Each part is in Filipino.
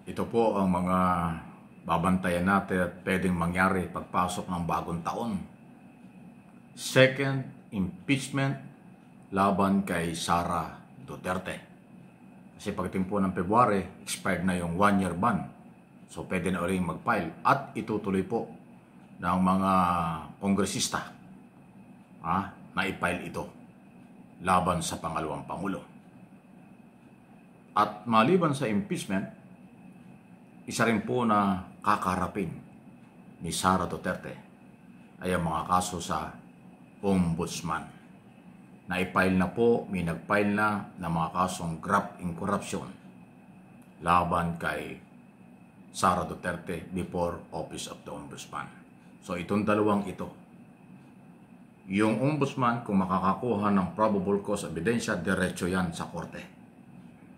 Ito po ang mga babantayan natin at pwedeng mangyari pagpasok ng bagong taon. Second, impeachment laban kay Sara Duterte. Kasi pagdating po ng February, expired na yung 1-year ban. So pwede na ulit mag-file at itutuloy po ng mga kongresista na i-file ito laban sa pangalawang Pangulo. At maliban sa impeachment, isa rin po na kakarapin ni Sara Duterte ay ang mga kaso sa Ombudsman. Na-file na po, may nag-file na ng mga kasong graft in corruption laban kay Sara Duterte before Office of the Ombudsman. So itong dalawang ito, yung Ombudsman kung makakakuha ng probable cause ebidensya, diretso yan sa korte.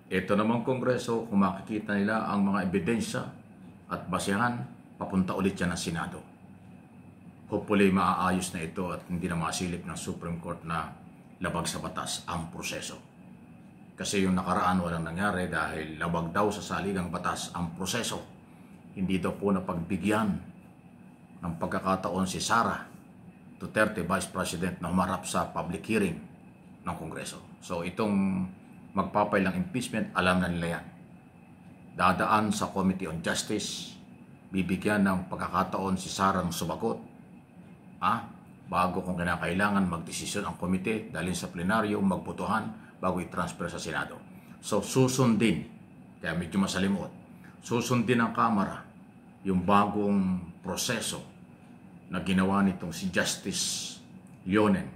Ito namang Kongreso, kung makikita nila ang mga ebidensya at basehan, papunta ulit yan ng Senado. Hopefully, maaayos na ito at hindi na masilip ng Supreme Court na labag sa batas ang proseso. Kasi yung nakaraan walang nangyari dahil labag daw sa saligang batas ang proseso. Hindi daw po napagbigyan ng pagkakataon si Sara Duterte, Vice President, na humarap sa public hearing ng Kongreso. So itong magpapay ng impeachment, alam na nila yan. Dadaan sa Committee on Justice, bibigyan ng pagkakataon si Sara ng sumagot. Bago kung kinakailangan magdesisyon ang komite, dalhin sa plenaryo, magbotohan, bago i-transfer sa Senado. So susundin, kaya medyo masalimot, susundin ng Kamara yung bagong proseso na ginawa nitong si Justice Leonen.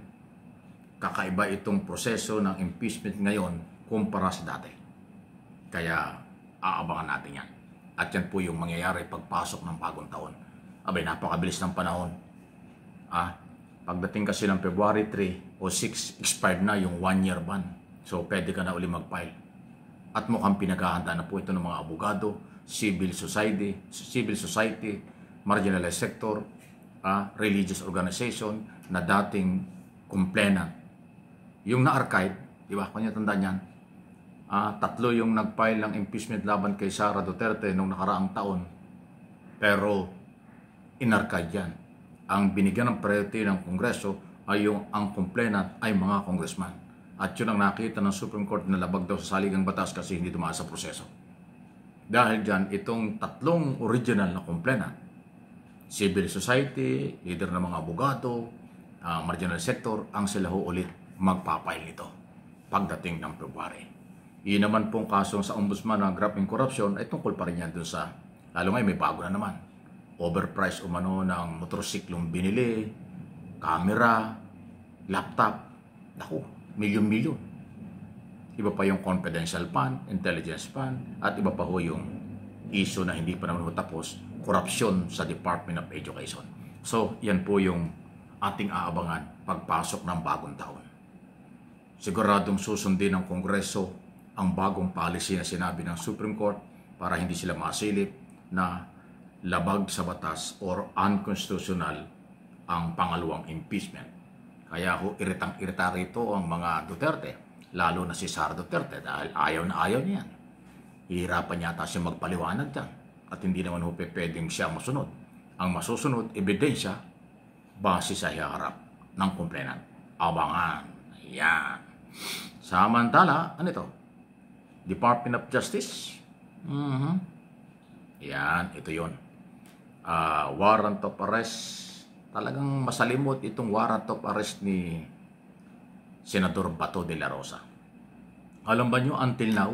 Kakaiba itong proseso ng impeachment ngayon kumpara sa dati. Kaya aabangan natin yan. At yan po yung mangyayari pagpasok ng bagong taon. Abay, napakabilis ng panahon. Pagdating kasi ng February 3 o 6, expired na yung 1-year ban. So, pwede ka na uli mag-file. At mukhang pinaghahanda na po ito ng mga abogado, civil society, marginalized sector, religious organization na dating complainant. Yung na-archive, di ba? Kung nyo tandaan yan, 3 yung nag-file ng impeachment laban kay Sara Duterte noong nakaraang taon. Pero in-archive yan. Ang binigyan ng priority ng Kongreso ay yung ang complainant ay mga congressman. At yun ang nakita ng Supreme Court na labag daw sa saligang batas kasi hindi tumaas sa proseso. Dahil dyan, itong 3 original na complainant, civil society, leader ng mga abogado, marginal sector, ang sila ho ulit magpapail nito pagdating ng February. Iyon naman pong kasong sa Ombudsman ng graft in corruption ay tungkol pa rin yan dun sa, lalo ngayon may bago na naman, overpriced umano ng motorsiklong binili, camera, laptop, naku, milyon-milyon. Iba pa yung confidential fund, intelligence fund, at iba pa ho yung issue na hindi pa naman tapos, korupsyon sa Department of Education. So, yan po yung ating aabangan pagpasok ng bagong taon. Siguradong susundin ng Kongreso ang bagong policy na sinabi ng Supreme Court para hindi sila masilip na labag sa batas or unconstitutional ang pangalawang impeachment. Kaya ho, iritang-irita rito ang mga Duterte, lalo na si Sara Duterte dahil ayaw na ayaw niyan. Hihirapan yata siya magpaliwanag dyan at hindi naman ho pwedeng siya masunod. Ang masusunod, ebidensya, base sa hiharap ng complainant. Abangan. Yan. Samantala, ano ito? Department of Justice. Yan, ito yun. Warrant of arrest. Talagang masalimot itong warrant of arrest ni Senador Bato de la Rosa. Alam ba nyo, until now,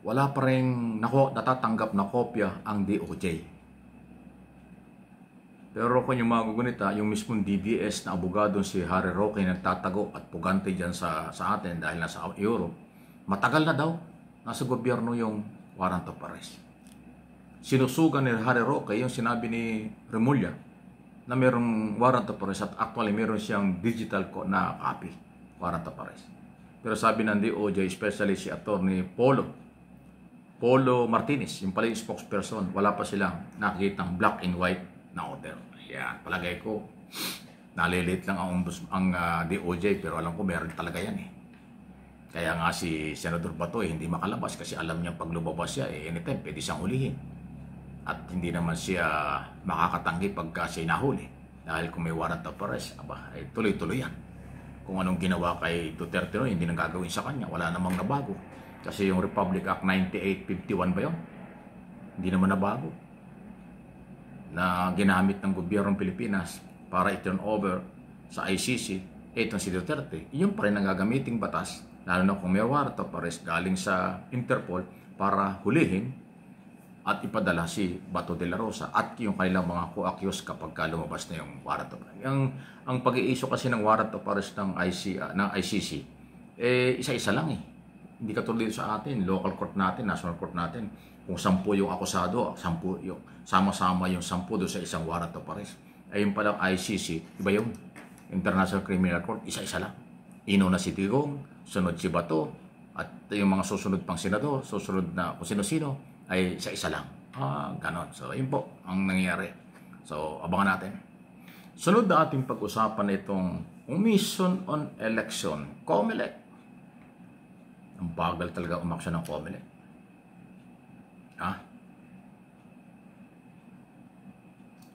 wala pa rin natatanggap na kopya ang DOJ. Pero kung yung magugunita, yung mismong DDS na abogado si Harry Roque nagtatago at pugante dyan sa atin dahil nasa Europe, matagal na daw nasa gobyerno yung warrant of arrest. Sinusugan ni Harry Roque yung sinabi ni Remulla na mayroong warrant of arrest at actually mayroon siyang digital na copy, warrant of arrest. Pero sabi ng DOJ, especially si Attorney Polo Martinez, yung pala yung spokesperson, wala pa silang nakikitang black and white na order. Yan, palagay ko nalilit lang ang DOJ pero alam ko meron talaga yan eh. Kaya nga si Senador Bato hindi makalabas kasi alam niya pag lumabas siya, anytime pwede siyang hulihin. At hindi naman siya makakatanggi pagka siya nahuli. Dahil kung may warrant of arrest, tuloy-tuloy yan. Kung anong ginawa kay Duterte no, hindi nang gagawin sa kanya. Wala namang nabago. Kasi yung Republic Act 9851 ba yun? Hindi naman nabago. Na ginamit ng gobyernong Pilipinas para i-turn over sa ICC, itong si Duterte. Yun pa rin ang gagamiting batas, lalo na kung may warrant of arrest galing sa Interpol para hulihin at ipadala si Bato de la Rosa at yung kanilang mga co-accused kapag lumabas na yung warrant of arrest. Ang pag-i-issue kasi ng warrant of arrest ng ICC, isa-isa lang eh. Hindi katulad sa atin, local court natin, national court natin, kung 10 yung akusado, 10 yung sama-sama yung 10 doon sa isang warrant of arrest. Ayun palang ICC, iba yung International Criminal Court, isa-isa lang. Inuna si Digong, sunod si Bato, at yung mga susunod pang senador, susunod na kung sino-sino, ay isa-isa lang. Ganon. So, yun po ang nangyayari. So, abangan natin. Sunod na ating pag-usapan itong Commission on Election, COMELEC. Ang bagal talaga umaksyon ng COMELEC.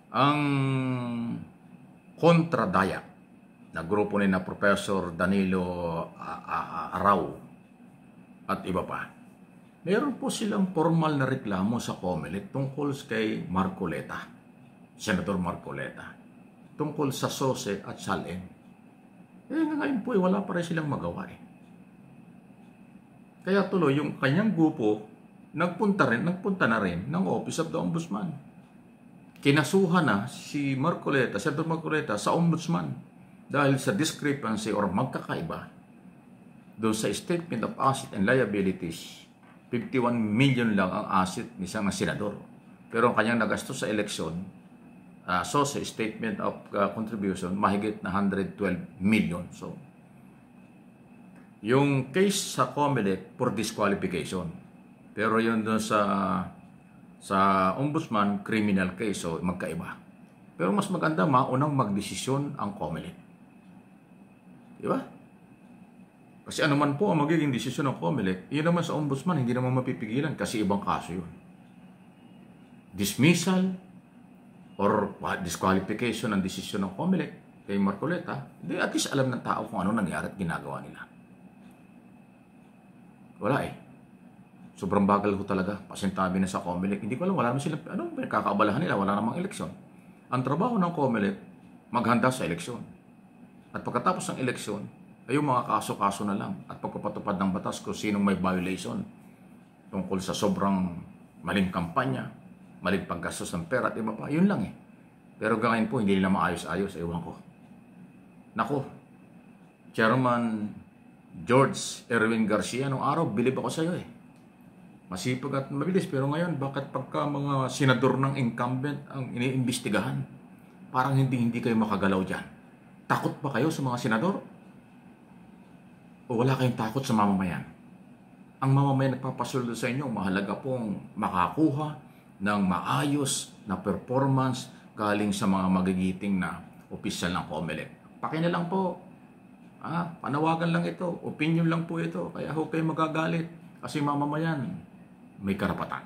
Ang kontradaya na grupo ni na Professor Danilo Arao at iba pa, meron po silang formal na reklamo sa COMELEC tungkol kay Marcoleta, Senador Marcoleta, tungkol sa SOSE at SALN. Ngayon po wala pa rin silang magawa eh. Kaya tuloy yung kanyang grupo nagpunta na rin ng Office of the Ombudsman. Kinasuhan na si Marcoleta, Senador Marcoleta sa Ombudsman dahil sa discrepancy or magkakaiba doon sa Statement of Asset and Liabilities. 51 million lang ang asset ni isang senador. Pero ang kanyang nagastos sa eleksyon, so sa Statement of Contribution, mahigit na 112 million. So, yung case sa COMELEC for disqualification. Pero yun doon sa Ombudsman, criminal case, so magkaiba. Pero mas maganda, maunang magdesisyon ang COMELEC. Di ba? Kasi ano man po ang magiging desisyon ng COMELEC, yun naman sa Ombudsman, hindi naman mapipigilan kasi ibang kaso yun. Dismissal or disqualification ng desisyon ng COMELEC kay Marcoleta, di at least alam ng tao kung ano nangyari at ginagawa nila. Wala eh. Sobrang bagal ko talaga. Pasintabi na sa COMELEC. Hindi ko alam, wala naman sila, kakaabalahan nila, wala namang eleksyon. Ang trabaho ng COMELEC, maghanda sa eleksyon. At pagkatapos ng eleksyon, ay yung mga kaso-kaso na lang. At pagpapatupad ng batas kung sinong may violation tungkol sa sobrang maling kampanya, maling paggastos ng pera at iba pa. Yun lang eh. Pero ngayon po, hindi nila maayos-ayos. Ewan ko. Nako, Chairman George Erwin Garcia, nung araw, bilib ako sa iyo eh. Masipag at mabilis. Pero ngayon, bakit pagka mga senador ng incumbent ang iniimbestigahan? Parang hindi kayo makagalaw dyan. Takot ba kayo sa mga senador? O wala kayong takot sa mamamayan? Ang mamamayan nagpapasuldo sa inyo, mahalaga pong makakuha ng maayos na performance galing sa mga magigiting na opisyal ng COMELEC. Paki na lang po. Panawagan lang ito. Opinion lang po ito. Kaya huwag kayo magagalit. Kasi mamamayan, may karapatan.